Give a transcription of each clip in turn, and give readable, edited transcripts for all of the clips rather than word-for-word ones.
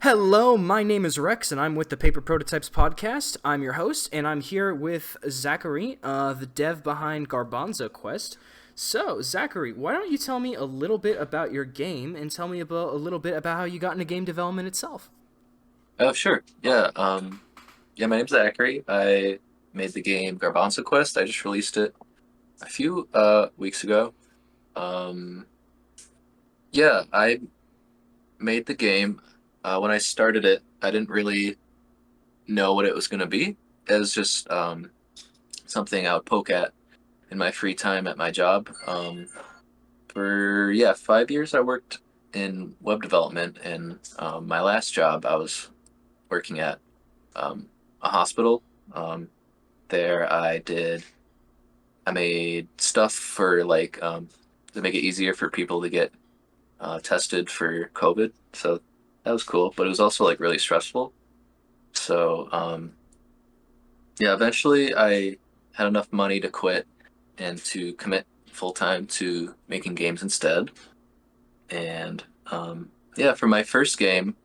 Hello, my name is Rex, and I'm with the Paper Prototypes podcast. I'm your host, and I'm here with Zachary, the dev behind Garbanzo Quest. So, Zachary, why don't you tell me a little bit about your game, and tell me about a little bit about how you got into game development itself? Oh, sure. Yeah, my name's Zachary. I made the game Garbanzo Quest. I just released it a few weeks ago. Um, yeah, I made the game. When I started it, I didn't really know what it was going to be. It was just something I would poke at in my free time at my job. For 5 years, I worked in web development, and my last job, I was working at um, a hospital. Um, There, I made stuff for to make it easier for people to get tested for COVID. So that was cool, but it was also like really stressful. So yeah, eventually I had enough money to quit and to commit full time to making games instead. And yeah, for my first game,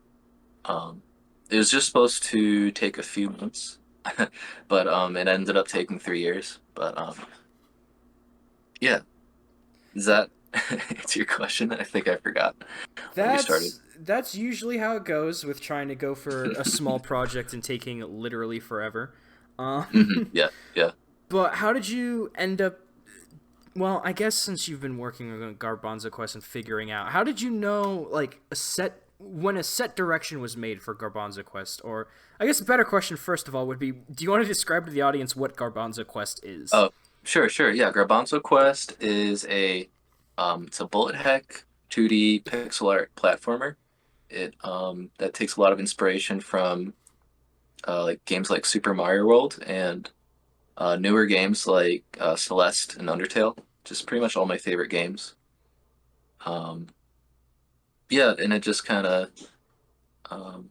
um, it was just supposed to take a few months, but it ended up taking 3 years. But yeah, does that answer your question? I think I forgot when we started. That's usually how it goes with trying to go for a small project and taking literally forever. Yeah, yeah. But how did you end up? Well, I guess since you've been working on Garbanzo Quest and figuring out, how did you know like a set when a set direction was made for Garbanzo Quest? Or I guess a better question first of all would be, do you want to describe to the audience what Garbanzo Quest is? Oh, sure, sure. Yeah, Garbanzo Quest is it's a bullet heck 2D pixel art platformer. It that takes a lot of inspiration from like games like Super Mario World and newer games like Celeste and Undertale. Just pretty much all my favorite games. Um, yeah, and it just kind of um,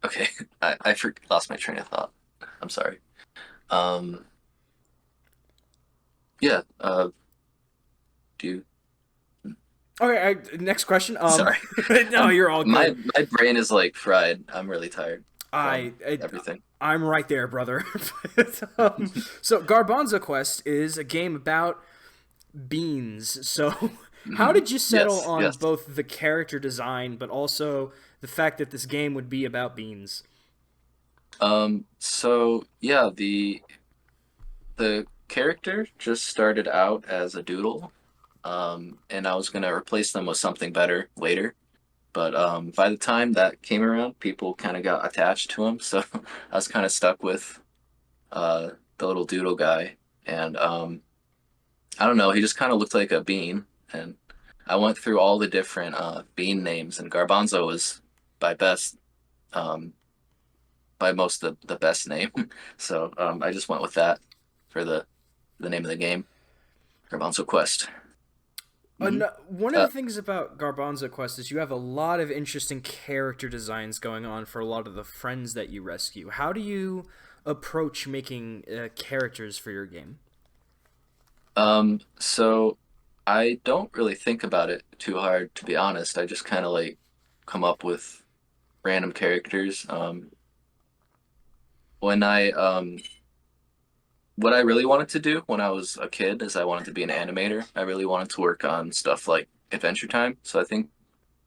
okay. I lost my train of thought. I'm sorry. Um, yeah. Do you, Okay, next question. sorry. No, you're all My good. my brain is like fried. I'm really tired I, from I everything. I'm right there, brother. So Garbanzo Quest is a game about beans. So how did you settle Yes, on yes. both the character design, but also the fact that this game would be about beans? So yeah, the character just started out as a doodle, and I was gonna replace them with something better later. But by the time that came around, people kind of got attached to him, so I was kind of stuck with the little doodle guy. And I don't know, he just kind of looked like a bean, and I went through all the different bean names, and Garbanzo was by best um, by most the best name. So I just went with that for the name of the game, Garbanzo Quest. Hmm. One of the Uh, things about Garbanzo Quest is you have a lot of interesting character designs going on for a lot of the friends that you rescue. How do you approach making characters for your game? so I don't really think about it too hard, to be honest. I just kind of like come up with random characters. When I What I really wanted to do when I was a kid is I wanted to be an animator. I really wanted to work on stuff like Adventure Time. So I think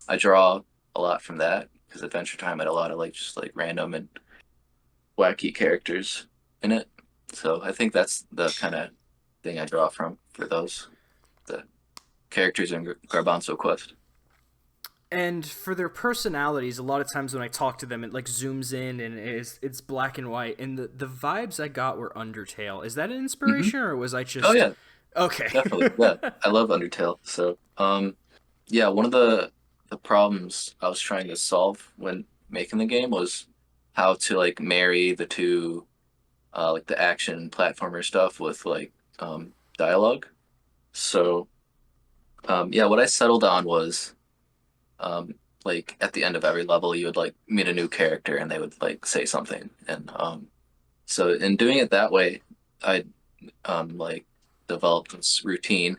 I draw a lot from that because Adventure Time had a lot of like just like random and wacky characters in it. So I think that's the kind of thing I draw from for those the characters in Garbanzo Quest. And for their personalities, a lot of times when I talk to them, it like zooms in and it's black and white. And the vibes I got were Undertale. Is that an Hmm. inspiration, or was I Oh just yeah, okay? definitely. Yeah, I love Undertale. So yeah, one of the problems I was trying to solve when making the game was how to like marry the two like the action platformer stuff with like dialogue. So yeah, what I settled on was um, like at the end of every level, you would like meet a new character and they would like say something. And so in doing it that way, I like developed this routine.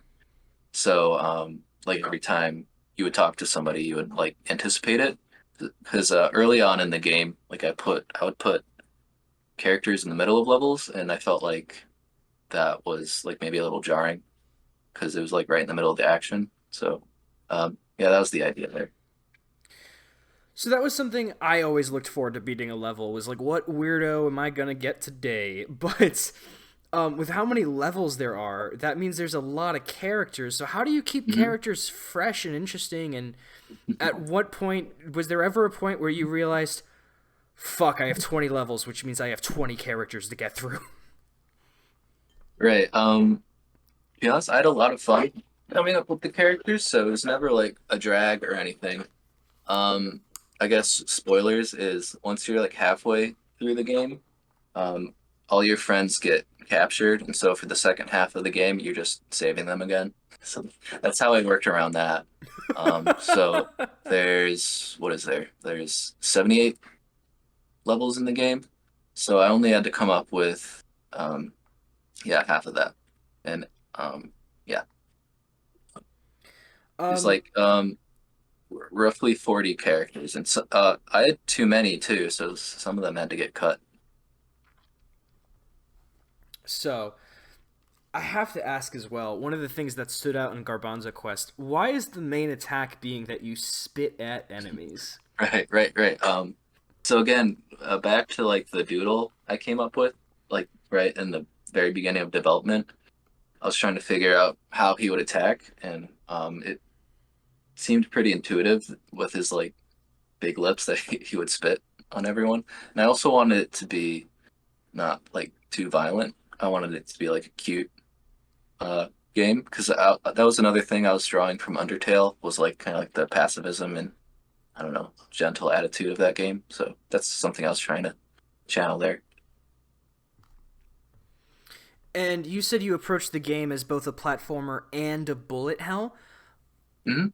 So like every time you would talk to somebody, you would like anticipate it. Because early on in the game, like I would put characters in the middle of levels, and I felt like that was like maybe a little jarring because it was like right in the middle of the action. So, yeah, that was the idea there. So that was something I always looked forward to beating a level, was like, what weirdo am I gonna get today? But with how many levels there are, that means there's a lot of characters. So how do you keep Hmm. characters fresh and interesting? And at what point was there ever a point where you realized, fuck, I have 20 levels, which means I have 20 characters to get through? Right. To be honest, I had a lot of fun coming up with the characters, so it was never like a drag or anything. Um, I guess spoilers is once you're like halfway through the game, um, all your friends get captured, and so for the second half of the game, you're just saving them again. So that's how I worked around that. So there's what is there? There's 78 levels in the game, so I only had to come up with yeah, half of that, and yeah, it's um, like roughly 40 characters, and so, I had too many too, so some of them had to get cut. so I have to ask as well. One of the things that stood out in Garbanzo Quest: why is the main attack being that you spit at enemies? Right, right, right. So again, back to like the doodle I came up with, like right in the very beginning of development. I was trying to figure out how he would attack, and it seemed pretty intuitive with his like big lips that he would spit on everyone. And I also wanted it to be not like too violent. I wanted it to be like a cute game because that was another thing I was drawing from Undertale was like kind of like the pacifism and I don't know gentle attitude of that game. So that's something I was trying to channel there. And you said you approached the game as both a platformer and a bullet hell. Hmm.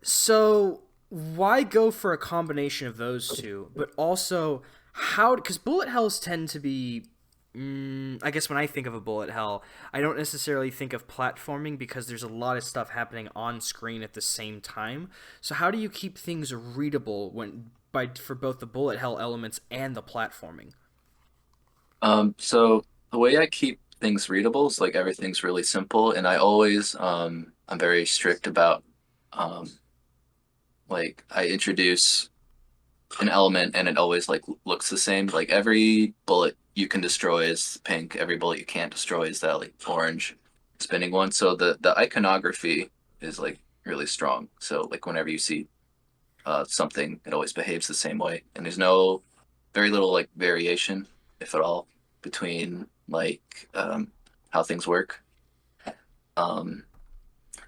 So why go for a combination of those two? But also, how? Because bullet hells tend to be. I guess when I think of a bullet hell, I don't necessarily think of platforming because there's a lot of stuff happening on screen at the same time. So how do you keep things readable when by for both the bullet hell elements and the platforming? So the way I keep things readable is like everything's really simple, and I always I'm very strict about um, like I introduce an element and it always like looks the same. Like every bullet you can destroy is pink. Every bullet you can't destroy is that like orange spinning one. So the iconography is like really strong. So like whenever you see something, it always behaves the same way, and there's no very little like variation, if at all, between like how things work. Um,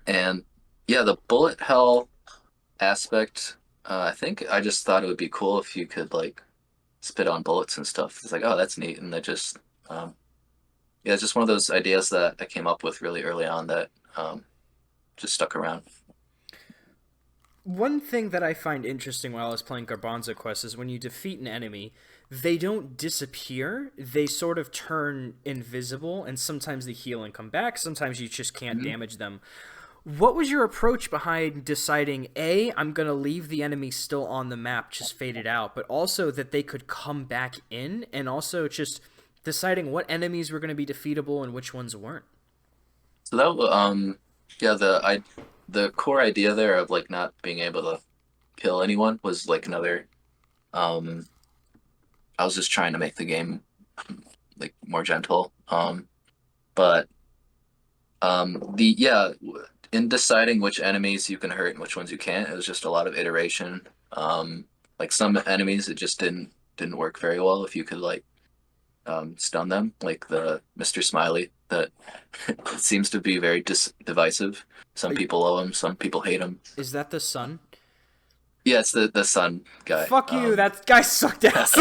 and yeah, the bullet hell aspect. I think I just thought it would be cool if you could like spit on bullets and stuff. It's like, oh, that's neat, and that just yeah, it's just one of those ideas that I came up with really early on that just stuck around. One thing that I find interesting while I was playing Garbanzo Quest is when you defeat an enemy, they don't disappear. They sort of turn invisible, and sometimes they heal and come back. Sometimes you just can't Hmm. damage them. What was your approach behind deciding, A, I'm going to leave the enemy still on the map, just faded out, but also that they could come back in, and also just deciding what enemies were going to be defeatable and which ones weren't? So that yeah, the core idea there of like not being able to kill anyone was like another um I was just trying to make the game like more gentle. But the yeah, in deciding which enemies you can hurt and which ones you can't, it was just a lot of iteration. Like some enemies, it just didn't work very well if you could like stun them, like the Mr. Smiley that seems to be very divisive. Some people love him, some people hate him. Is that the sun? Yeah, it's the sun guy. Fuck you, that guy sucked ass.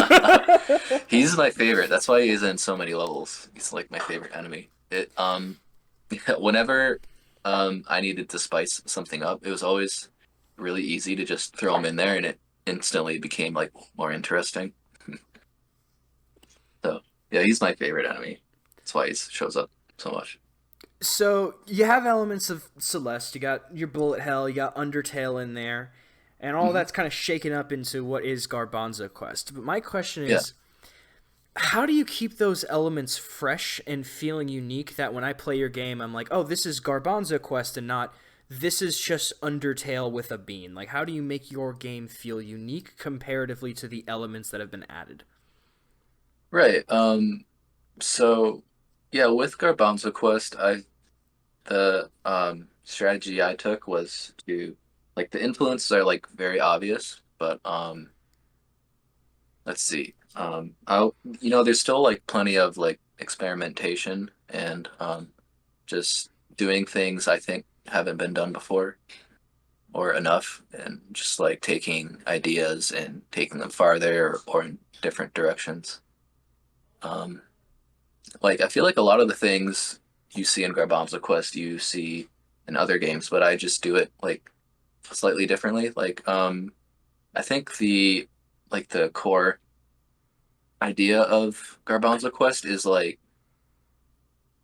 He's my favorite. That's why he's in so many levels. He's like my favorite enemy. It whenever I needed to spice something up, it was always really easy to just throw him in there, and it instantly became like more interesting. So yeah, he's my favorite enemy. That's why he shows up so much. So you have elements of Celeste. You got your bullet hell. You got Undertale in there, and all Hmm. that's kind of shaken up into what is Garbanzo Quest. But my question Yeah. is, how do you keep those elements fresh and feeling unique? That when I play your game, I'm like, oh, this is Garbanzo Quest, and not this is just Undertale with a bean. Like, how do you make your game feel unique comparatively to the elements that have been added? Right. So yeah, with Garbanzo Quest, I the strategy I took was to like the influences are like very obvious, but let's see. I there's still like plenty of like experimentation and just doing things I think haven't been done before or enough, and just like taking ideas and taking them farther or in different directions. Um, like I feel like a lot of the things you see in Garbanzo Quest you see in other games, but I just do it like slightly differently. Like I think the core idea of Garbanzo Quest is like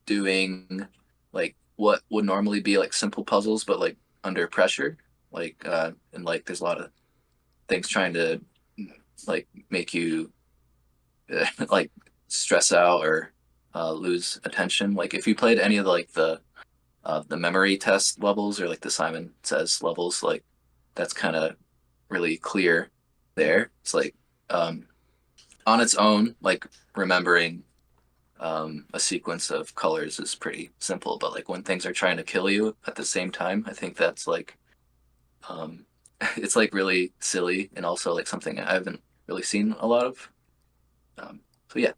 doing like what would normally be like simple puzzles, but like under pressure. Like and like there's a lot of things trying to like make you like stress out or lose attention. Like if you played any of the memory test levels or like the Simon Says levels, like that's kind of really clear there. It's like um, on its own, like remembering a sequence of colors is pretty simple, but like when things are trying to kill you at the same time, I think that's like um, it's like really silly and also like something I haven't really seen a lot of. So yeah.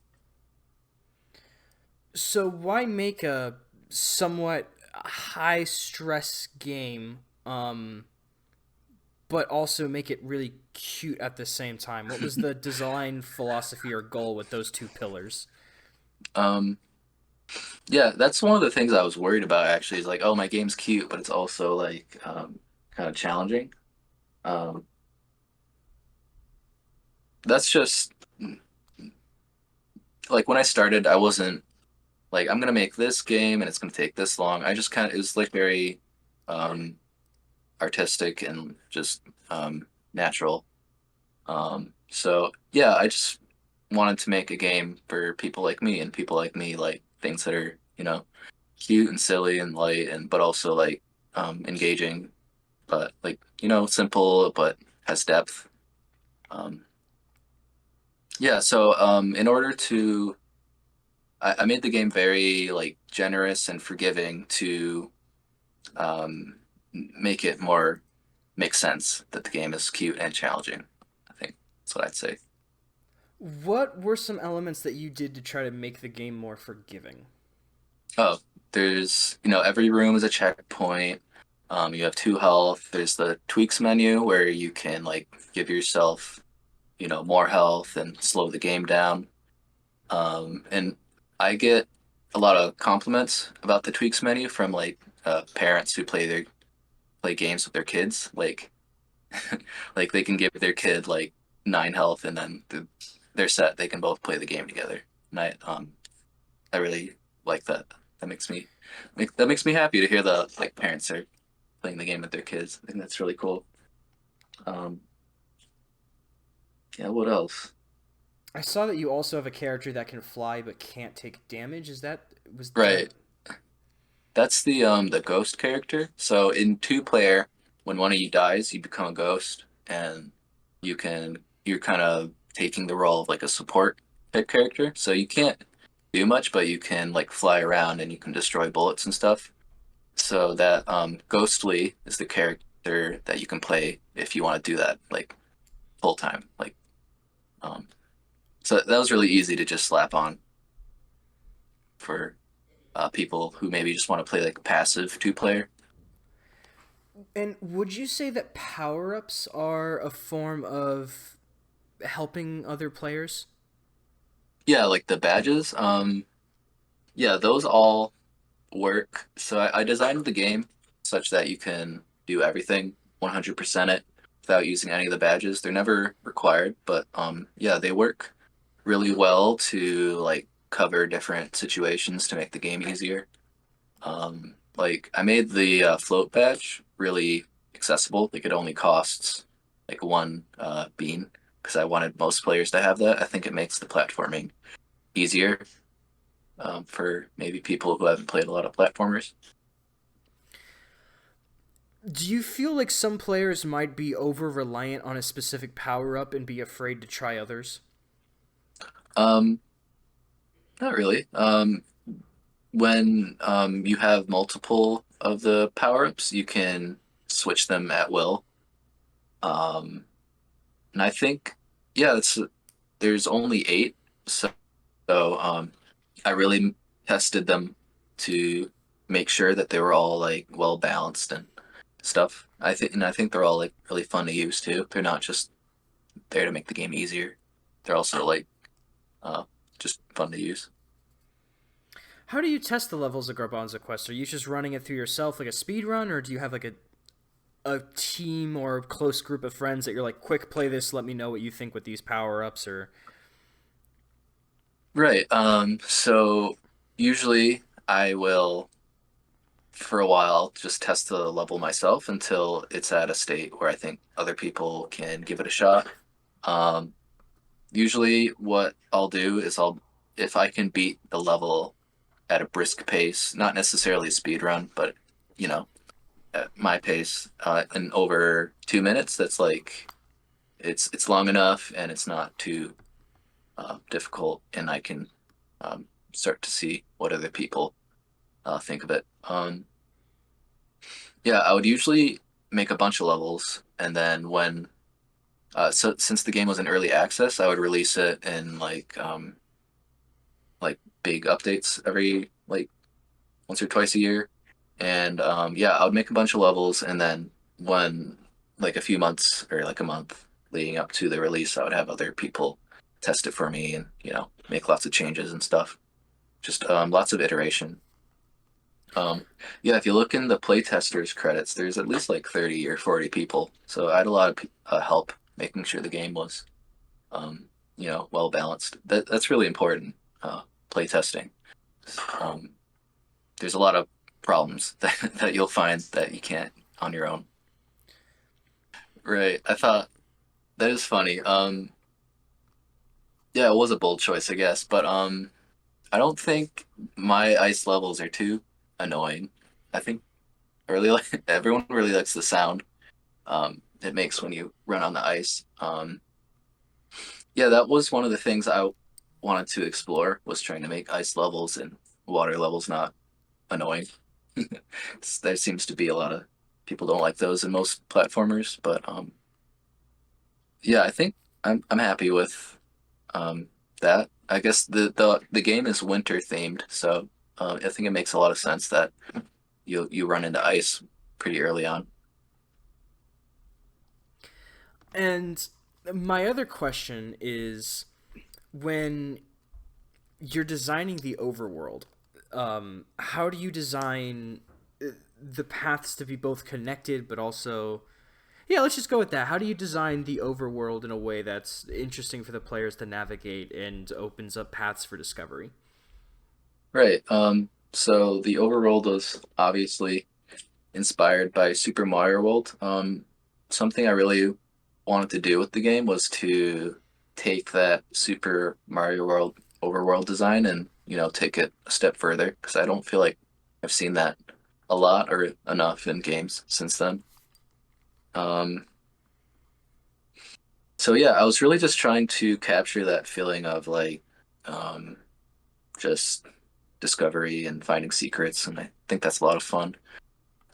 So why make a somewhat high stress game, but also make it really cute at the same time? What was the design philosophy or goal with those two pillars? um, yeah, that's one of the things I was worried about actually is like, oh, my game's cute, but it's also like kind of challenging. Um, that's just like when I started, I wasn't like I'm gonna make this game and it's gonna take this long. I just kind of it was like very um, artistic and just natural. So yeah, I just wanted to make a game for people like me, and people like me like things that are cute and silly and light and but also like engaging, but like simple but has depth. Um, yeah, so in order to I made the game very like generous and forgiving to um, make it more make sense that the game is cute and challenging. I think that's what I'd say. What were some elements that you did to try to make the game more forgiving? Oh, there's every room is a checkpoint. You have two health. There's the tweaks menu where you can like give yourself more health and slow the game down. And I get a lot of compliments about the tweaks menu from like parents who play games with their kids. Like like they can give their kid like 9 health and then they're set. They can both play the game together. And I really like that. That makes me happy to hear the like parents are playing the game with their kids. I think that's really cool. Um, yeah, what else? I saw that you also have a character that can fly but can't take damage. Is that Right. That's the ghost character. So in two player, when one of you dies, you become a ghost, and you're kind of taking the role of like a support type character. So you can't do much, but you can like fly around and you can destroy bullets and stuff. So that Ghostly is the character that you can play if you want to do that like full time. Like um, so that was really easy to just slap on for people who maybe just want to play like passive two player. And would you say that power ups are a form of helping other players? Yeah, like the badges. Yeah, those all work. So I designed the game such that you can do everything 100% it without using any of the badges. They're never required, but yeah, they work really well to like cover different situations to make the game easier. Like I made the float badge really accessible. Like it only costs like one bean because I wanted most players to have that. I think it makes the platforming easier for maybe people who haven't played a lot of platformers. Do you feel like some players might be over reliant on a specific power up and be afraid to try others? Um, Not really. When you have multiple of the power ups, you can switch them at will. Um, and I think, yeah, there's only eight, so I really tested them to make sure that they were all like well balanced and stuff. I think they're all like really fun to use too. They're not just there to make the game easier. They're also like uh, just fun to use. How do you test the levels of Garbanzo Quest? Are you just running it through yourself like a speed run, or do you have like a team or a close group of friends that you're like, quick play this, let me know what you think with these power ups? Or Right. So usually I will, for a while, just test the level myself until it's at a state where I think other people can give it a shot. Um, Usually, what I'll do is if I can beat the level at a brisk pace, not necessarily a speed run, but you know, at my pace, in over 2 minutes, that's like it's long enough and it's not too difficult, and I can um, start to see what other people think of it. Yeah, I would usually make a bunch of levels, and then so since the game was in early access, I would release it in like big updates every like once or twice a year. And yeah, I would make a bunch of levels, and then when like a few months or like a month leading up to the release, I would have other people test it for me and make lots of changes and stuff. Just lots of iteration. Um, yeah, if you look in the playtesters credits, there's at least like 30 or 40 people. So I had a lot of help making sure the game was well balanced. That's really important. Playtesting. Um, there's a lot of problems that you'll find that you can't on your own. Right. I thought that is funny. Yeah, it was a bold choice, I guess, but I don't think my ice levels are too annoying. I think I really like everyone really likes the sound it makes when you run on the ice. Yeah, that was one of the things I wanted to explore was trying to make ice levels and water levels not annoying. There seems to be a lot of people don't like those in most platformers, but yeah, I think I'm happy with um, that. I guess the game is winter themed, so I think it makes a lot of sense that you run into ice pretty early on. and my other question is when you're designing the overworld, how do you design the paths to be both connected but also yeah, let's just go with that. How do you design the overworld in a way that's interesting for the players to navigate and opens up paths for discovery? Right. So the overworld was obviously inspired by Super Mario World. Something I really wanted to do with the game was to take that Super Mario World overworld design and take it a step further because I don't feel like I've seen that a lot or enough in games since then. Um, so yeah, I was really just trying to capture that feeling of like um, just discovery and finding secrets, and I think that's a lot of fun.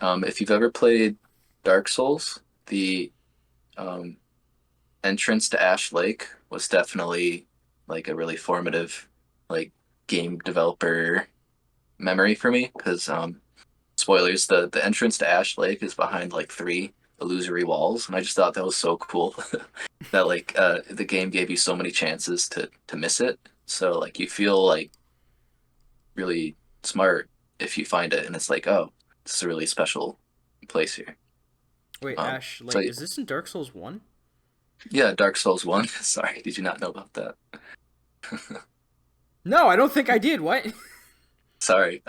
If you've ever played Dark Souls, the um, entrance to Ash Lake was definitely like a really formative like game developer memory for me because spoilers, the entrance to Ash Lake is behind like three illusory walls, and I just thought that was so cool that like the game gave you so many chances to miss it. So like you feel like really smart if you find it, and it's like, oh, this is a really special place here. Wait, Ash So Lake, is this in Dark Souls 1? yeah, Dark Souls 1. Sorry, did you not know about that? No, I don't think I did. What? Sorry.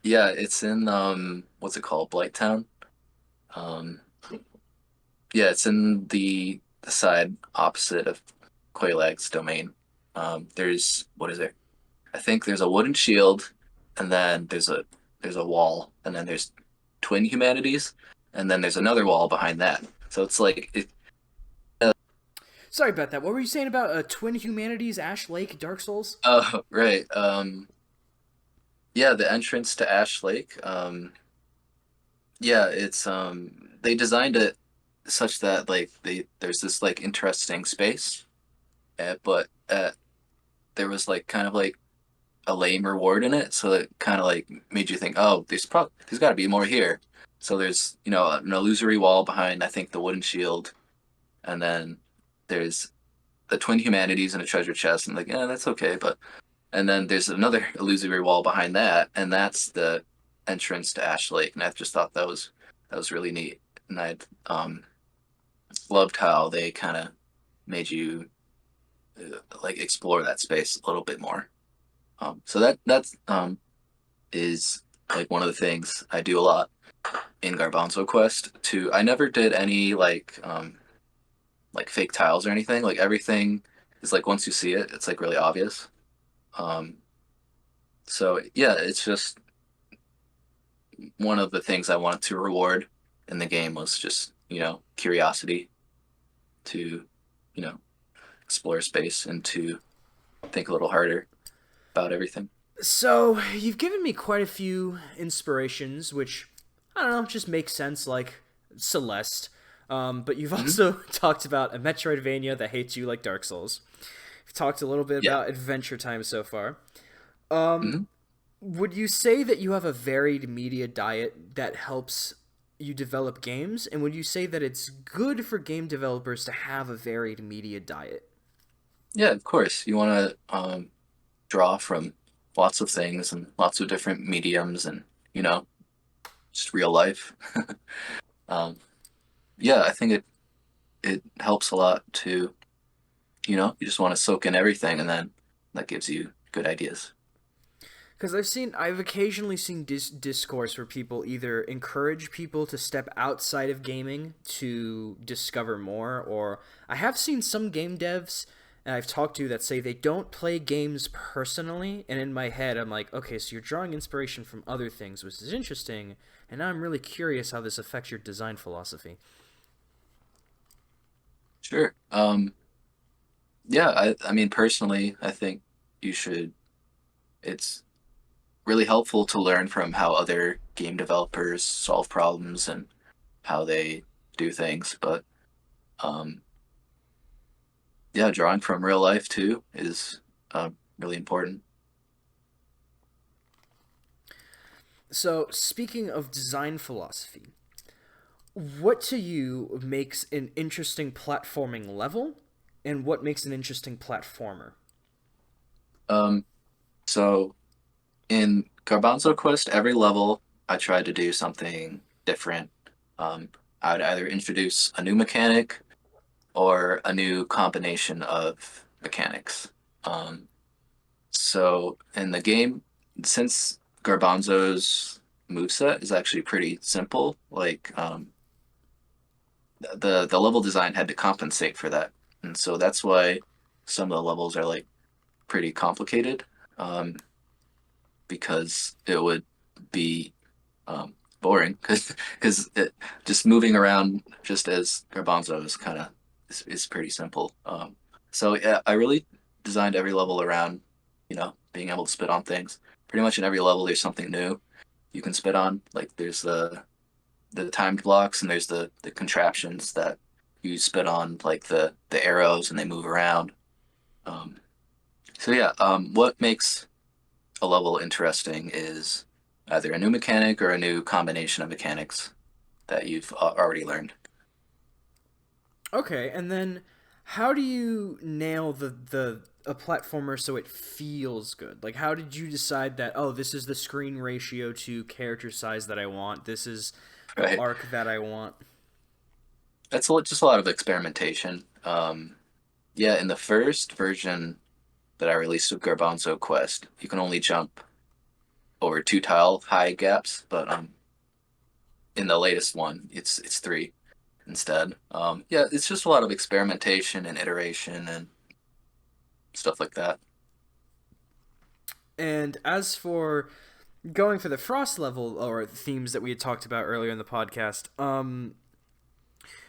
Yeah, it's in what's it called? Blighttown. Um, yeah, it's in the side opposite of Quaylag's domain. There's what is it? I think there's a wooden shield, and then there's a wall, and then there's twin humanities, and then there's another wall behind that. So it's like Sorry about that. What were you saying about Twin Humanities, Ash Lake, Dark Souls? oh right. Yeah, the entrance to Ash Lake. Yeah, it's they designed it such that like there's this like interesting space, but there was like kind of like a lame reward in it, so it kind of like made you think, oh, there's got to be more here. So there's an illusory wall behind I think the wooden shield, and then there's the twin humanities and a treasure chest, and like yeah, that's okay, but and then there's another illusory wall behind that, and that's the entrance to Ash Lake, and I just thought that was really neat, and I loved how they kind of made you like explore that space a little bit more. So that's is like one of the things I do a lot in Garbanzo Quest. Too, I never did any like fake tiles or anything. Like everything is like once you see it, it's like really obvious. Um, so yeah, it's just one of the things I wanted to reward in the game was just curiosity to you know explore space and to think a little harder about everything. So, you've given me quite a few inspirations, which, I don't know, just makes sense, like Celeste. But you've Hmm. also talked about a Metroidvania that hates you like Dark Souls. You've talked a little bit Yeah. about Adventure Time so far. Hmm. Would you say that you have a varied media diet that helps you develop games? And would you say that it's good for game developers to have a varied media diet? Yeah, of course. You want to draw from lots of things and lots of different mediums and you know just real life. um, yeah, I think it helps a lot to you just want to soak in everything, and then that gives you good ideas. Because I've occasionally seen discourse where people either encourage people to step outside of gaming to discover more, or I have seen some game devs and I've talked to that say they don't play games personally, and in my head I'm like, okay, so you're drawing inspiration from other things, which is interesting, and now I'm really curious how this affects your design philosophy. Sure. Yeah, I mean personally, I think you should. It's really helpful to learn from how other game developers solve problems and how they do things, but um, yeah, drawing from real life too is really important. So, speaking of design philosophy, what to you makes an interesting platforming level, and what makes an interesting platformer? Um, so in Garbanzo Quest, every level I tried to do something different. Um, I would either introduce a new mechanic or a new combination of mechanics. Um, so in the game, since Garbanzo's moveset is actually pretty simple, like the level design had to compensate for that, and so that's why some of the levels are like pretty complicated. Um, because it would be boring because just moving around just as Garbanzo is kind of is pretty simple. So yeah, I really designed every level around being able to spit on things. Pretty much in every level, there's something new you can spit on. Like there's the timed blocks and there's the contraptions that you spit on, like the arrows and they move around. Um, so yeah, what makes a level interesting is either a new mechanic or a new combination of mechanics that you've already learned. Okay, and then how do you nail the a platformer so it feels good? Like, how did you decide that, oh, this is the screen ratio to character size that I want, this is the Right. arc that I want? That's just a lot of experimentation. Yeah, in the first version that I released of Garbanzo Quest, you can only jump over 2 tile high gaps, but in the latest one, it's 3 instead. Yeah, it's just a lot of experimentation and iteration and stuff like that. And as for going for the frost level or themes that we had talked about earlier in the podcast,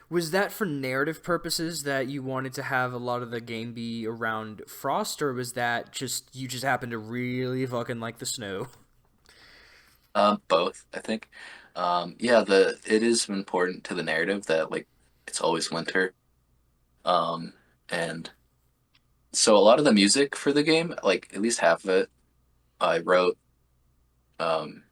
was that for narrative purposes that you wanted to have a lot of the game be around frost, or was that just you just happened to really fucking like the snow? Both, I think. Yeah, the it is important to the narrative that like it's always winter. Um, and so a lot of the music for the game, like at least half of it, I wrote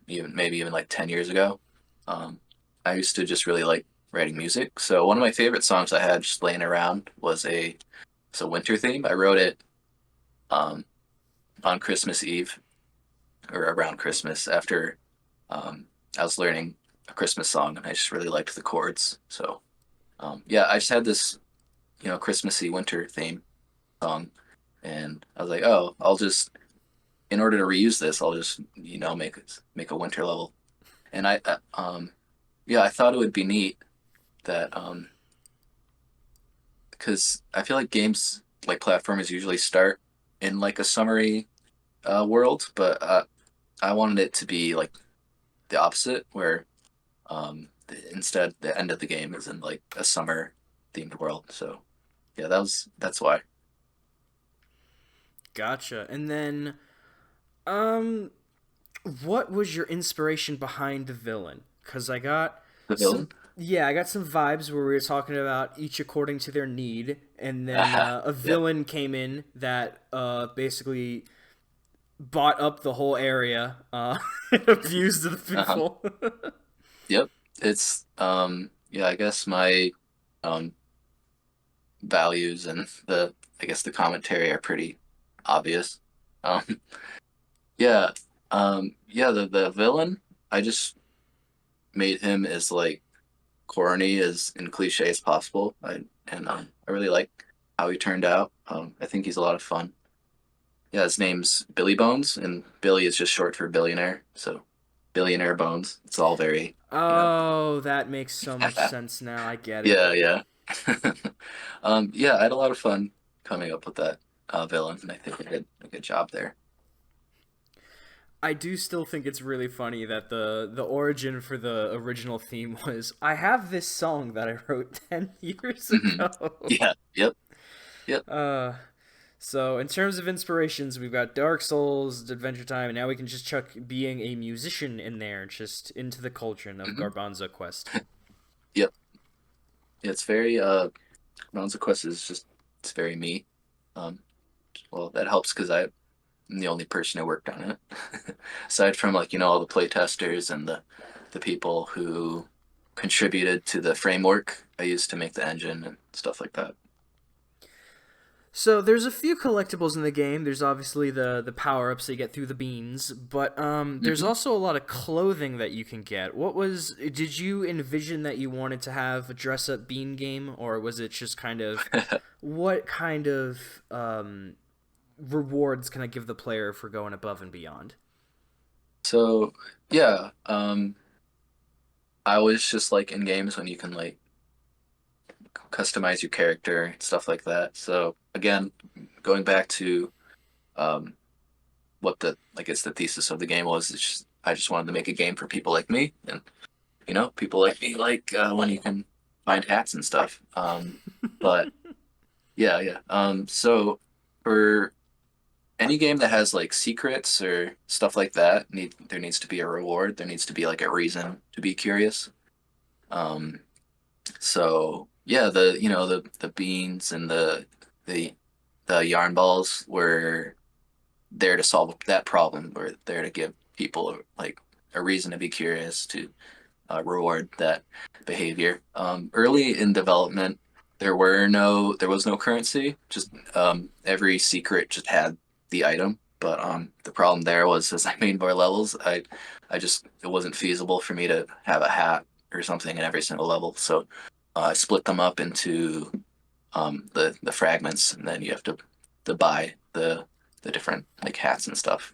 even maybe even like 10 years ago. Um, I used to just really like writing music. So one of my favorite songs I had just laying around was a it's a winter theme. I wrote it um, on Christmas Eve or around Christmas after I was learning a Christmas song and I just really liked the chords. So yeah, I just had this Christmassy winter theme song, and I was like, oh, I'll just in order to reuse this, I'll just make a winter level. And yeah, I thought it would be neat that because I feel like games like platformers usually start in like a summery world, but I wanted it to be like the opposite, where instead the end of the game is in like a summer themed world. So yeah, that's why. Gotcha. And then, um, what was your inspiration behind the villain? Because I got The some, villain. yeah, I got some vibes where we were talking about each according to their need, and then a Yep. villain came in that basically bought up the whole area and abused the Uh-huh. people. Yep. It's yeah, I guess my um values and the I guess the commentary are pretty obvious. Um yeah. Yeah, the villain, I just made him as like corny as and cliche as possible. I really like how he turned out. I think he's a lot of fun. Yeah, his name's Billy Bones, and Billy is just short for billionaire. So billionaire Bones. It's all very, you know. Oh, that makes so much sense now. I get it. Yeah, yeah. Yeah, I had a lot of fun coming up with that villain, and I think I did a good job there. I do still think it's really funny that the origin for the original theme was I have this song that I wrote 10 years Hmm. ago. Yeah, yep, yep. uh so in terms of inspirations, we've got Dark Souls, Adventure Time, and now we can just chuck being a musician in there just into the cauldron of Hmm. Garbanzo Quest. Yep. It's very Rounds of Quest is just it's very me. Um, well, that helps because I'm the only person who worked on it. Aside from like, all the play testers and the people who contributed to the framework I used to make the engine and stuff like that. So there's a few collectibles in the game. There's obviously the power ups that you get through the beans, but there's Hmm. also a lot of clothing that you can get. Did you envision that you wanted to have a dress up bean game, or was it just kind of what kind of rewards can I give the player for going above and beyond? So yeah, I was just like in games when you can like customize your character and stuff like that. So again, going back to um, what the I guess the thesis of the game was, I just wanted to make a game for people like me, and people like me like when you can find hats and stuff. But yeah, yeah. So for any game that has like secrets or stuff like that, there needs to be a reward. There needs to be like a reason to be curious. Um, so yeah, the beans and the the yarn balls were there to solve that problem. We're there to give people like a reason to be curious to reward that behavior. Early in development, there was no currency. Just every secret just had the item. But the problem there was as I made more levels, I just it wasn't feasible for me to have a hat or something in every single level. So I split them up into the fragments, and then you have to buy the different like hats and stuff.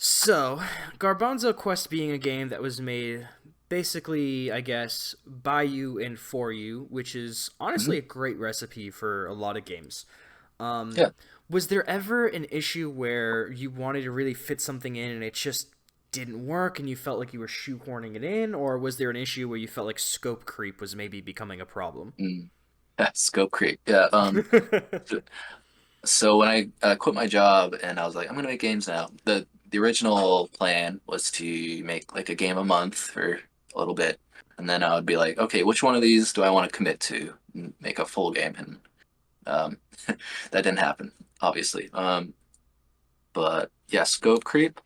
So, Garbanzo Quest being a game that was made basically, I guess, by you and for you, which is Mhm. honestly a great recipe for a lot of games. Um, Yeah. was there ever an issue where you wanted to really fit something in and it just didn't work and you felt like you were shoehorning it in, or was there an issue where you felt like scope creep was maybe becoming a problem? Mm. Scope creep. Yeah. So when I quit my job and I was like, I'm gonna make games now. The original plan was to make like a game a month for a little bit, and then I would be like, okay, which one of these do I want to commit to and make a full game? And um, that didn't happen, obviously. But yeah, scope creep.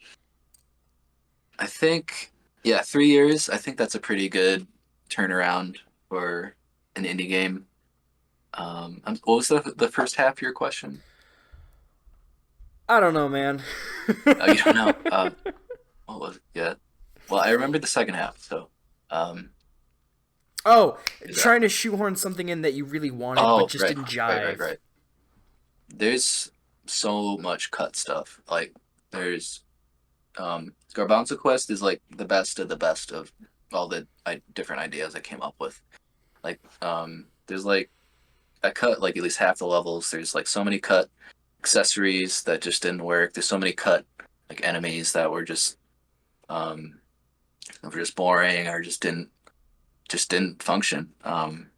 I think yeah, 3 years. I think that's a pretty good turnaround for an indie game. What was the first half of your question? I don't know, man. Oh, you don't know. What was it? Yeah. Well, I remember the second half, so um, Oh, yeah. trying to shoehorn something in that you really wanted but Oh, just right, didn't right, right, jive. right. There's so much cut stuff. Like there's Garbanzo Quest is like the best of the best of all the different ideas I came up with. Like there's like I cut like at least half the levels. There's like so many cut accessories that just didn't work. There's so many cut like enemies that um were just boring or just didn't function. Um,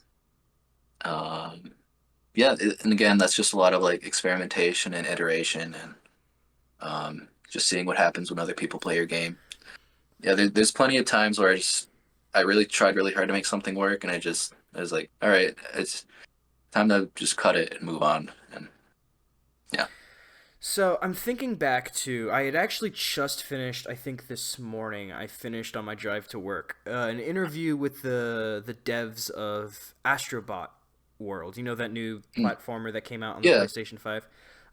yeah, and again, that's just a lot of like experimentation and iteration and just seeing what happens when other people play your game. Yeah, there's plenty of times where I really tried really hard to make something work, and I was like, all right, it's time to just cut it and move on. And yeah, So I'm thinking back to I had actually just finished. I think this morning I finished on my drive to work an interview with the devs of Astrobot World. You know that new mm, platformer that came out on the yeah, PlayStation 5.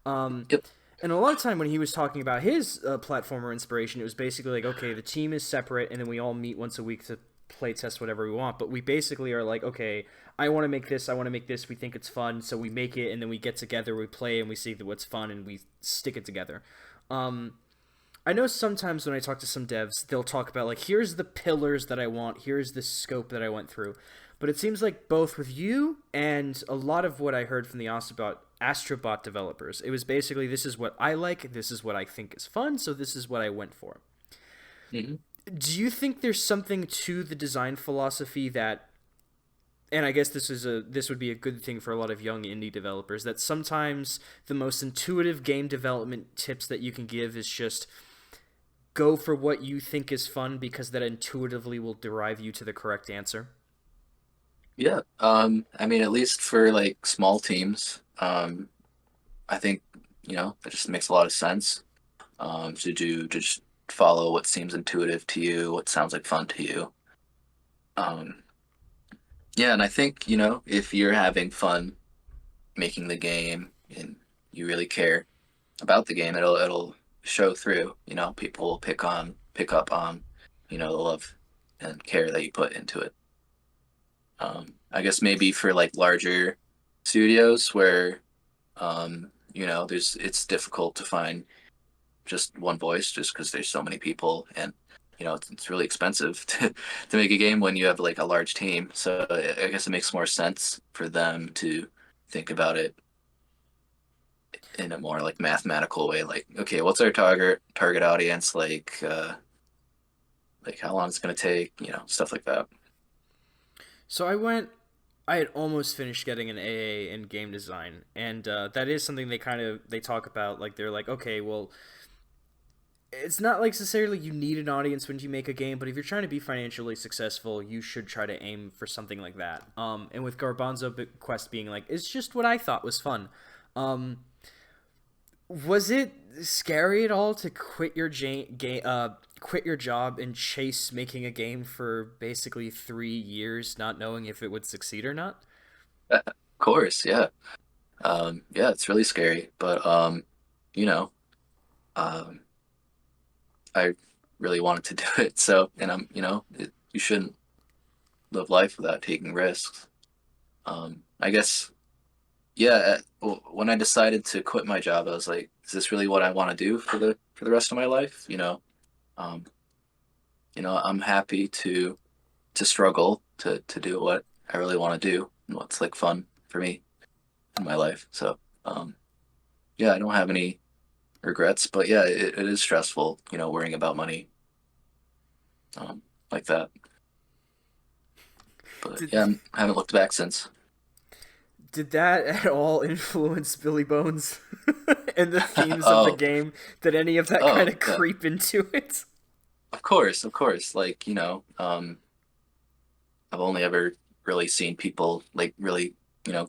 Um, yep, and a lot of time when he was talking about his platformer inspiration, it was basically like, okay, the team is separate, and then we all meet once a week to play test whatever we want. But we basically are like, okay, I want to make this, I want to make this. We think it's fun, so we make it, and then we get together, we play, and we see that what's fun, and we stick it together. Um, I know sometimes when I talk to some devs, they'll talk about like, here's the pillars that I want, here's the scope that I went through. But it seems like both with you and a lot of what I heard from the Astrobot developers, it was basically this is what I like, this is what I think is fun, so this is what I went for. hmm Do you think there's something to the design philosophy that, and I guess this would be a good thing for a lot of young indie developers, that sometimes the most intuitive game development tips that you can give is just go for what you think is fun because that intuitively will derive you to the correct answer? yeah. I mean, at least for like small teams, I think that just makes a lot of sense. To just follow what seems intuitive to you, what sounds like fun to you. Um, yeah, and I think, if you're having fun making the game and you really care about the game, it'll show through. People will pick up on, the love and care that you put into it. I guess maybe for like larger studios where it's difficult to find just one voice just because there's so many people and it's really expensive to make a game when you have like a large team, so I guess it makes more sense for them to think about it in a more like mathematical way, like okay, what's our target audience, like how long it's going to take, stuff like that. So I had almost finished getting an AA in game design, and that is something they talk about. Like they're like, okay, well, it's not like necessarily you need an audience when you make a game, but if you're trying to be financially successful, you should try to aim for something like that. And with Garbanzo Quest being like, it's just what I thought was fun. Um, was it scary at all to quit your job and chase making a game for basically 3 years, not knowing if it would succeed or not? Of course, yeah. Yeah, it's really scary, but you know um I really wanted to do it, so, and you shouldn't live life without taking risks. I guess yeah, when I decided to quit my job, I was like, is this really what I want to do for the rest of my life? Um, I'm happy to struggle to do what I really want to do and what's like fun for me in my life. So, yeah, I don't have any regrets, but yeah, it is stressful, worrying about money, um, like that. But Did yeah, I haven't looked back since. did that at all influence Billy Bones and the themes of the Oh, game? Did any of that kind oh, of yeah, creep into it? of course, of course. Like, I've only ever really seen people like really,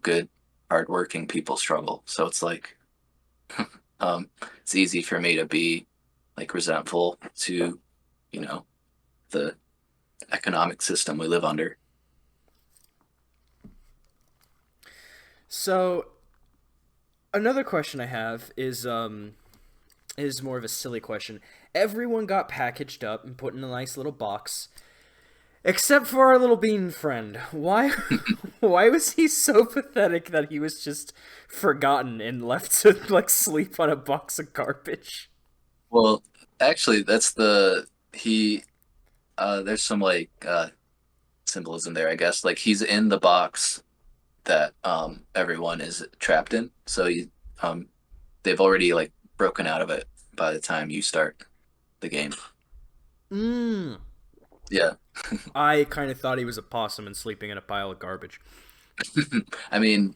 good, hardworking people struggle. So it's like, um, it's easy for me to be like resentful to, you know, the economic system we live under. So another question I have is more of a silly question. Everyone got packaged up and put in a nice little box, except for our little bean friend. Why why was he so pathetic that he was just forgotten and left to like sleep on a box of garbage? Well, actually, that's the he. There's some like symbolism there, I guess. Like he's in the box that everyone is trapped in. So they've already like broken out of it by the time you start the game. Mmm. Yeah. I kind of thought he was a possum and sleeping in a pile of garbage. I mean,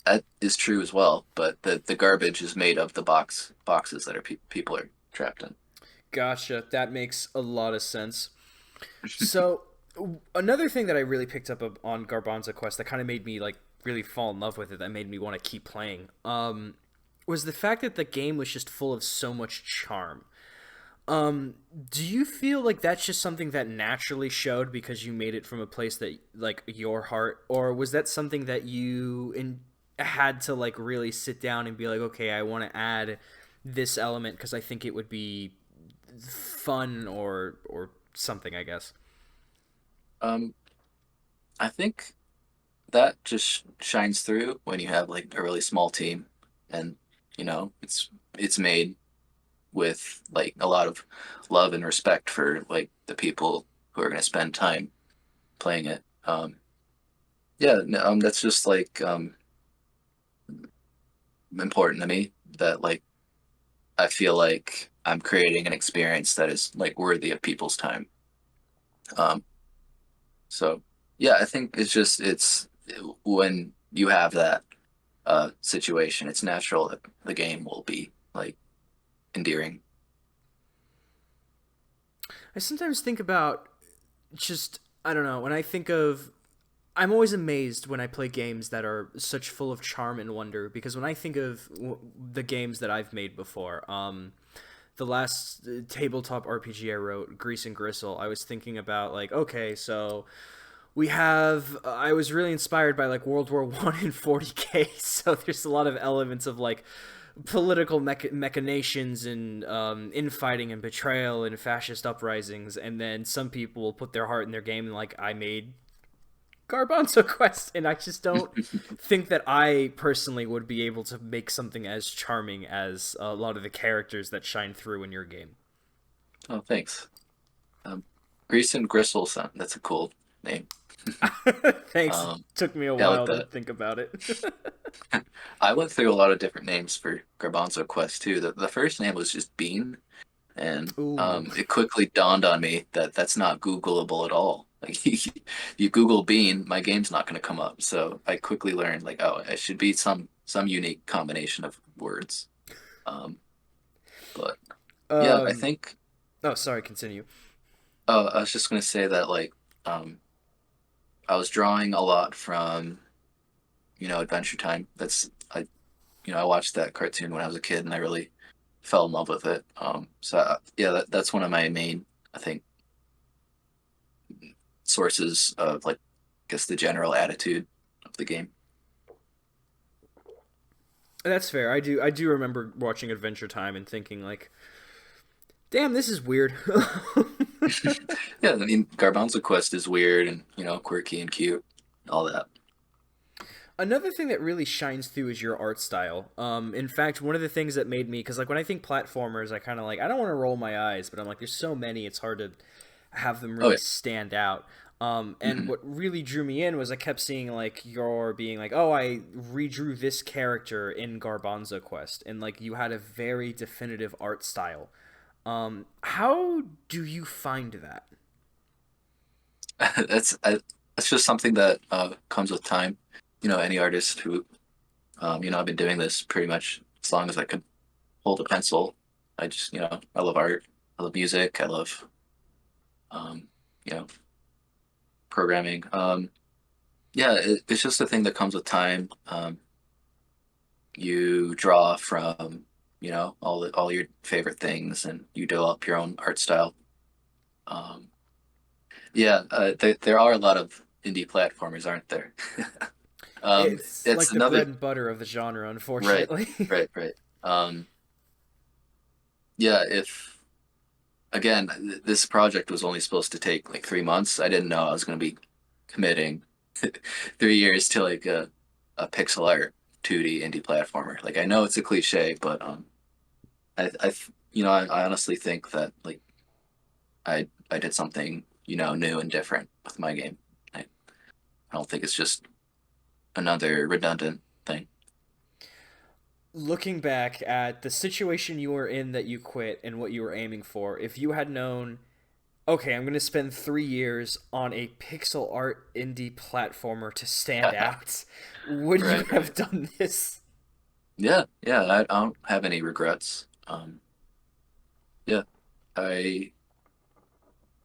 that is true as well, but the garbage is made of the boxes that people are trapped in. Gotcha. That makes a lot of sense. So another thing that I really picked up on Garbanzo Quest that kind of made me like really fall in love with it, that made me want to keep playing, was the fact that the game was just full of so much charm. Um, do you feel like that's just something that naturally showed because you made it from a place that like your heart, or was that something that had to like really sit down and be like, okay, I want to add this element because I think it would be fun or something, I guess. Um, I think that just shines through when you have like a really small team, and it's made with like a lot of love and respect for like the people who are going to spend time playing it. Yeah, no, that's just like important to me that like I feel like I'm creating an experience that is like worthy of people's time. Um, so yeah, I think it's when you have that situation, it's natural that the game will be like endearing. I sometimes think about just I don't know when I think of I'm always amazed when I play games that are such full of charm and wonder because when I think of the games that I've made before, the last tabletop RPG I wrote, Grease and Gristle, I was thinking about like, okay, so we have I was really inspired by like World War One and 40K, so there's a lot of elements of like political machinations and infighting and betrayal and fascist uprisings, and then some people will put their heart in their game and like I made Garbanzo Quest, and I just don't think that I personally would be able to make something as charming as a lot of the characters that shine through in your game. Oh, thanks. Um, Grease and Gristle, son. That's a cool name. Thanks. It Um, took me a yeah, I like while to that. think about it. I went through a lot of different names for Garbanzo Quest too. The first name was just Bean, and Ooh. it quickly dawned on me that that's not Googleable at all. Like you Google Bean, my game's not going to come up. So I quickly learned like, oh, it should be some unique combination of words. Um, but yeah, I Um. think. Oh, sorry. Continue. I was just going to say that like um, I was drawing a lot from Adventure Time. I watched that cartoon when I was a kid, and I really fell in love with it. Yeah, that's one of my main, I think, sources of like, I guess the general attitude of the game. That's fair. I do remember watching Adventure Time and thinking like, "Damn, this is weird." Yeah, I mean, Garbanzo Quest is weird and quirky and cute, all that. Another thing that really shines through is your art style. In fact, one of the things that made me, because like when I think platformers, I kind of like I don't want to roll my eyes, but I'm like, there's so many, it's hard to have them Oh really yeah. stand out. And Hmm. what really drew me in was I kept seeing like your being like, oh, I redrew this character in Garbanzo Quest, and like you had a very definitive art style. How do you find that? That's that's just something that comes with time. Any artist who I've been doing this pretty much as long as I could hold a pencil. I just I love art. I love music. I love um, you know programming. Yeah, it's just a thing that comes with time. You draw from all your favorite things, and you develop your own art style. Um, yeah, there are a lot of indie platformers, aren't there? It's It's like the bread another and butter of the genre, right, unfortunately. right. Um, yeah, if again, this project was only supposed to take like 3 months. I didn't know I was going to be committing 3 years to like a pixel art 2D indie platformer. Like I know it's a cliche, but I honestly think that like I did something new and different with my game. I don't think it's just another redundant thing. Looking back at the situation you were in that you quit and what you were aiming for, if you had known, okay, I'm going to spend 3 years on a pixel art indie platformer to stand out, would you Right. have done this? Yeah. I don't have any regrets. Yeah, I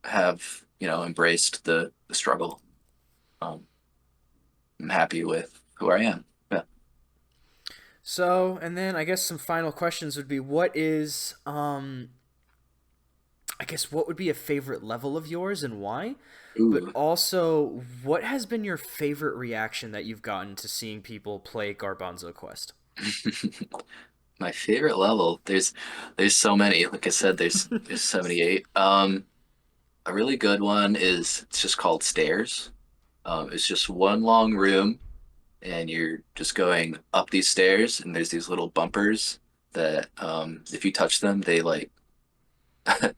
have embraced the struggle. Um, I'm happy with who I am. Yeah. So, and then I guess some final questions would be what is, I guess, what would be a favorite level of yours and why? But Ooh. also, what has been your favorite reaction that you've gotten to seeing people play Garbanzo Quest? My favorite level. There's so many. Like I said, there's 78. A really good one is it's just called Stairs. It's just one long room, and you're just going up these stairs, and there's these little bumpers that if you touch them, they like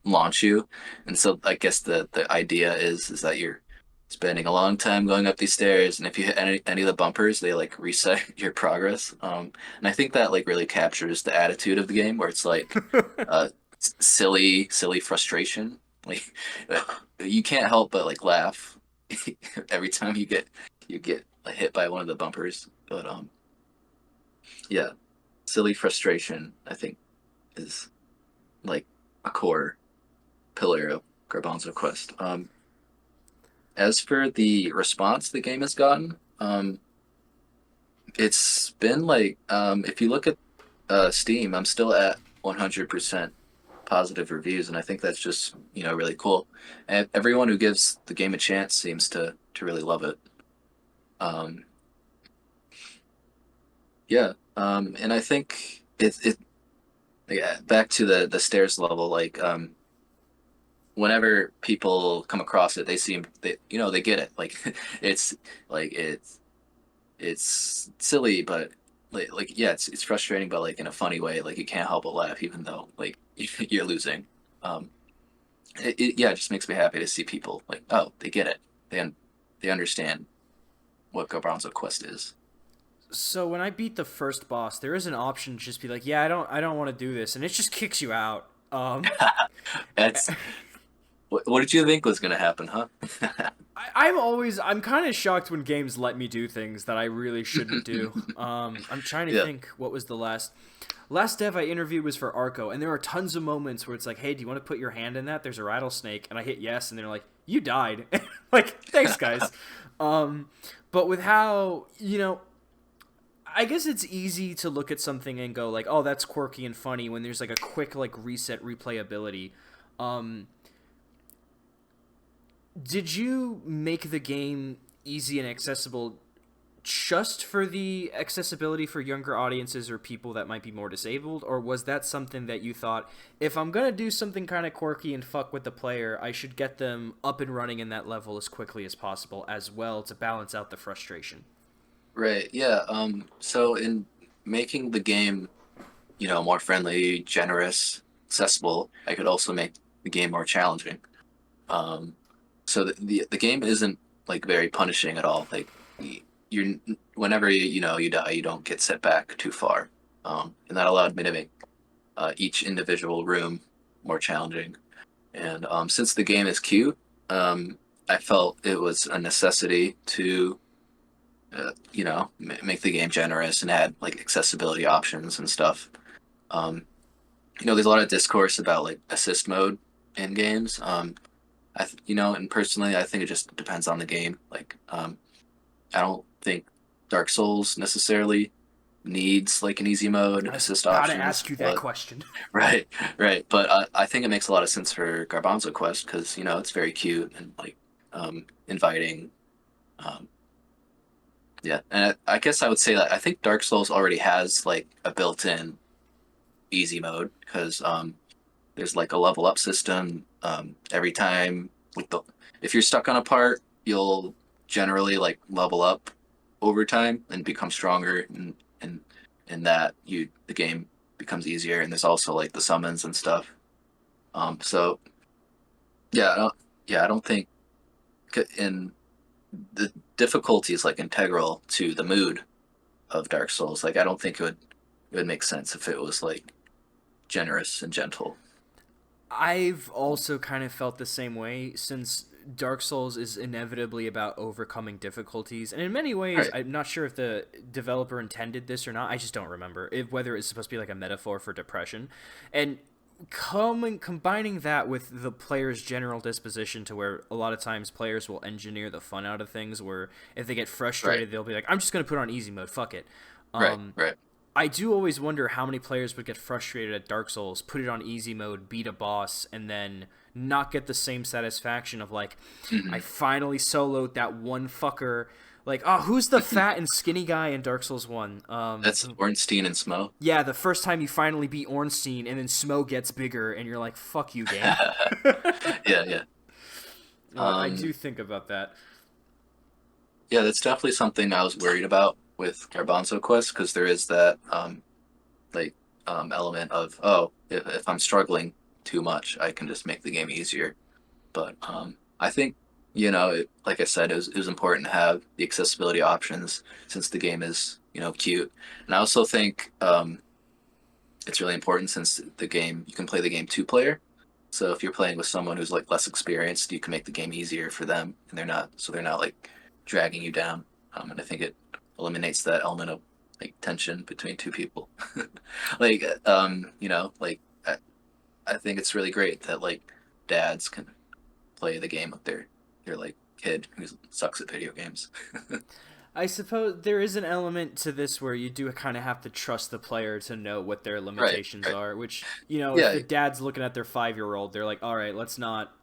launch you. And so I guess the idea is that you're spending a long time going up these stairs, and if you hit any of the bumpers, they like reset your progress. And I think that like really captures the attitude of the game, where it's like uh, silly frustration. Like you can't help but like laugh every time you get like, hit by one of the bumpers. But yeah, silly frustration, I think, is like a core pillar of Garbanzo Quest. As for the response the game has gotten, it's been like if you look at Steam, I'm still at 100% positive reviews, and I think that's just really cool. And everyone who gives the game a chance seems to really love it. Um, yeah, and I think it yeah, back to the stairs level, like whenever people come across it, they seem they get it. Like it's like it's silly, but like yeah, it's frustrating, but like in a funny way. Like you can't help but laugh, even though like you're losing. Um, yeah, it just makes me happy to see people like oh they get it. They understand what Garbanzo Quest is. So when I beat the first boss, there is an option to just be like, yeah, I don't want to do this, and it just kicks you out. That's what did you think was gonna happen, huh? I'm kind of shocked when games let me do things that I really shouldn't do. I'm trying to Yeah. think what was the last dev I interviewed was for Arco, and there are tons of moments where it's like, hey, do you want to put your hand in that? There's a rattlesnake, and I hit yes, and they're like, you died. Like, thanks, guys. Um, but with how I guess it's easy to look at something and go like, oh, that's quirky and funny when there's like a quick like reset replayability. Um, did you make the game easy and accessible just for the accessibility for younger audiences or people that might be more disabled, or was that something that you thought, if I'm gonna do something kind of quirky and fuck with the player, I should get them up and running in that level as quickly as possible as well to balance out the frustration? Right. Yeah. So in making the game, more friendly, generous, accessible, I could also make the game more challenging. Um, so the game isn't like very punishing at all. Like you're whenever you die, you don't get set back too far. And that allowed me to make each individual room more challenging. And since the game is cute, I felt it was a necessity to make the game generous and add like accessibility options and stuff. Um, there's a lot of discourse about like assist mode in games. And personally, I think it just depends on the game. Like, I don't think Dark Souls necessarily needs like an easy mode I was assist about to options, ask you that but question. right, right. But I think it makes a lot of sense for Garbanzo Quest because it's very cute and like inviting. Um, yeah, and I guess I would say that I think Dark Souls already has like a built-in easy mode because there's like a level up system. Every time, like if you're stuck on a part, you'll generally like level up over time and become stronger, and that the game becomes easier. And there's also like the summons and stuff. So yeah, I don't think in the difficulty is like integral to the mood of Dark Souls. Like I don't think it would make sense if it was like generous and gentle. I've also kind of felt the same way since Dark Souls is inevitably about overcoming difficulties. And in many ways, Right. I'm not sure if the developer intended this or not. I just don't remember whether it's supposed to be like a metaphor for depression. And combining that with the player's general disposition to where a lot of times players will engineer the fun out of things where if they get Right. frustrated, they'll be like, I'm just going to put on easy mode. Fuck it. Right. Um, Right. I do always wonder how many players would get frustrated at Dark Souls, put it on easy mode, beat a boss, and then not get the same satisfaction of like, I Hmm. finally soloed that one fucker. Like, oh, who's the fat and skinny guy in Dark Souls 1? That's Ornstein and Smo. Yeah, the first time you finally beat Ornstein, and then Smo gets bigger, and you're like, fuck you, game. Yeah, yeah. I Um, do think about that. yeah, that's definitely something I was worried about with Garbanzo Quest because there is that like element of, oh, if I'm struggling too much, I can just make the game easier. But I think like I said, it was important to have the accessibility options since the game is cute, and I also think it's really important since the game you can play the game two player. So if you're playing with someone who's like less experienced, you can make the game easier for them, and they're not like dragging you down. And I think it eliminates that element of like tension between two people. Like like I think it's really great that like dads can play the game with their like kid who sucks at video games. I suppose there is an element to this where you do kind of have to trust the player to know what their Right, limitations right. are. Which if Yeah. the dad's looking at their 5-year old, they're like, "All right, let's not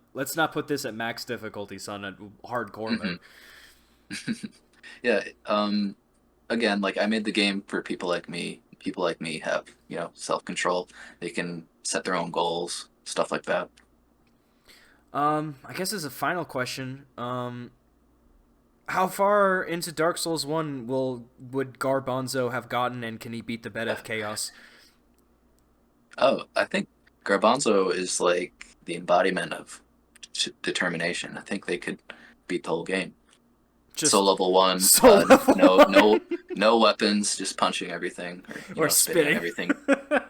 put this at max difficulty, son, at hardcore Hmm. mode." Yeah. Again, like I made the game for people like me. People like me have, self-control. They can set their own goals, stuff like that. I guess as a final question, how far into Dark Souls 1 would Garbanzo have gotten, and can he beat the bed of chaos? Oh, I think Garbanzo is like the embodiment of determination. I think they could beat the whole game. So Just level one, solo no weapons, just punching everything or or spitting spitting. everything,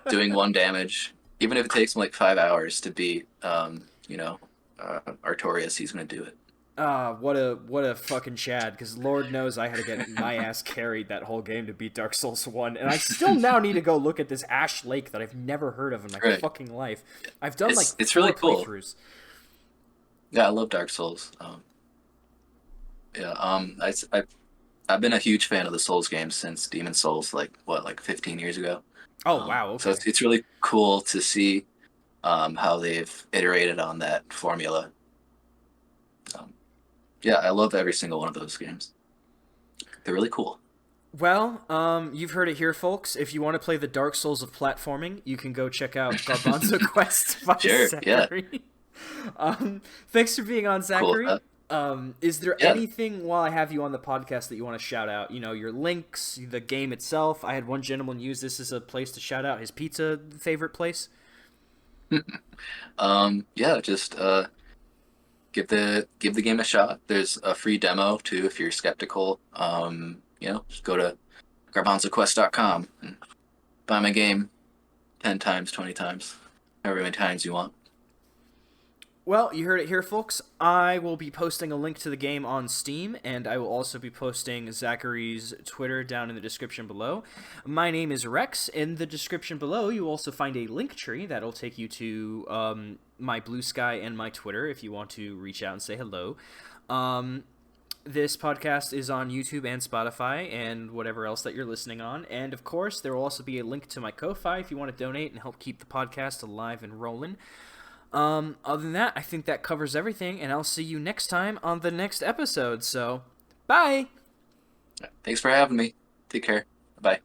doing one damage. Even if it takes him like 5 hours to beat, Artorias, he's gonna do it. What a fucking Chad, because Lord knows I had to get my ass carried that whole game to beat Dark Souls 1, and I still now need to go look at this Ash Lake that I've never heard of in my Right. fucking life. I've done like It's four really cool. playthroughs. Yeah, I love Dark Souls. Yeah. I've been a huge fan of the Souls games since Demon Souls, like what, like 15 years ago. Oh wow, So okay. it's really cool to see how they've iterated on that formula. Um, yeah, I love every single one of those games. They're really cool. Well, you've heard it here, folks. If you want to play the Dark Souls of platforming, you can go check out Garbanzo Quest by Sure. Yeah. Zachary. Thanks for being on, Cool. Zachary. Is there Yeah. anything while I have you on the podcast that you want to shout out? You know, your links, the game itself. I had one gentleman use this as a place to shout out his pizza favorite place. Yeah, just give the game a shot. There's a free demo too if you're skeptical. Just go to garbanzoquest.com and buy my game 10 times, 20 times, however many times you want. Well, you heard it here, folks. I will be posting a link to the game on Steam, and I will also be posting Zachary's Twitter down in the description below. My name is Rex. In the description below, you will also find a link tree that'll take you to my Blue Sky and my Twitter if you want to reach out and say hello. This podcast is on YouTube and Spotify and whatever else that you're listening on. And, of course, there will also be a link to my Ko-Fi if you want to donate and help keep the podcast alive and rolling. Other than that, I think that covers everything, and I'll see you next time on the next episode. So, bye! Thanks for having me. Take care. Bye.